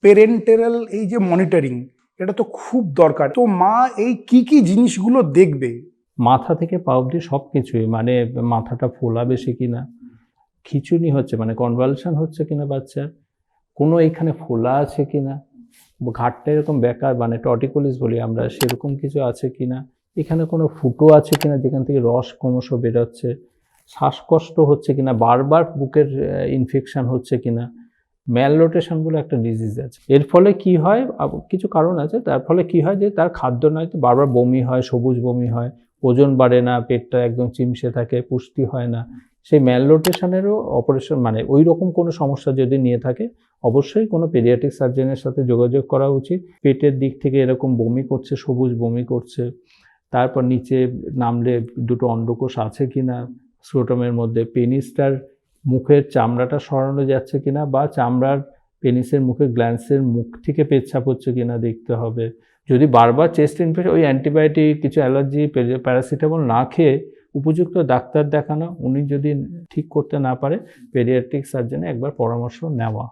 Parental এই যে monitoring, এটা তো খুব দরকার। তো মা এই কি জিনিসগুলো দেখবে? মাথা থেকে পা অবধি সব কিছুই, মানে মাথাটা ফোলা বেশি কিনা, খিঁচুনি হচ্ছে মানে কনভালশন হচ্ছে কিনা বাচ্চার, কোনো এখানে ফোলা আছে কিনা, ঘাটটা এরকম বেকার মানে টর্টিকোলিস বলি আমরা, সেরকম কিছু আছে কিনা, এখানে কোনো ফুটো আছে কিনা যেখান থেকে রস ক্রমশ বেরোচ্ছে, শ্বাসকষ্ট হচ্ছে কিনা, বারবার বুকের ইনফেকশন হচ্ছে কিনা, ম্যালরোটেশন বলে একটা ডিজিজ আছে। এর ফলে কি হয়, কিছু কারণ আছে, তার ফলে কি হয় যে তার খাদ্য নয়তো বারবার বমি হয়, সবুজ বমি হয়, ওজন বাড়ে না, পেটটা একদম চিমসে থাকে, পুষ্টি হয় না। সেই ম্যালরোটেশনেরও অপারেশন মানে ওই রকম কোনো সমস্যা যদি নিয়ে থাকে, অবশ্যই কোনো পেডিয়াট্রিক সার্জনের সাথে যোগাযোগ করা উচিত। পেটের দিক থেকে এরকম বমি করছে, সবুজ বমি করছে, তারপর নিচে নামলে দুটো অন্ডকোষ আছে কিনা, স্ক্রোটামের মধ্যে পেনিসটার মুখের চামড়াটা সরানো যাচ্ছে কিনা, বা চামড়ার পেনিসের মুখে গ্ল্যান্সের মুখ থেকে পেচ্ছাপ হচ্ছে কিনা দেখতে হবে। যদি বারবার চেস্ট ইনফেকশন, ওই অ্যান্টিবায়োটিক, কিছু অ্যালার্জি, প্যারাসিটামল না খেয়ে উপযুক্ত ডাক্তার দেখানো, উনি যদি ঠিক করতে না পারে পেডিয়াট্রিক সার্জনে একবার পরামর্শ নেওয়া।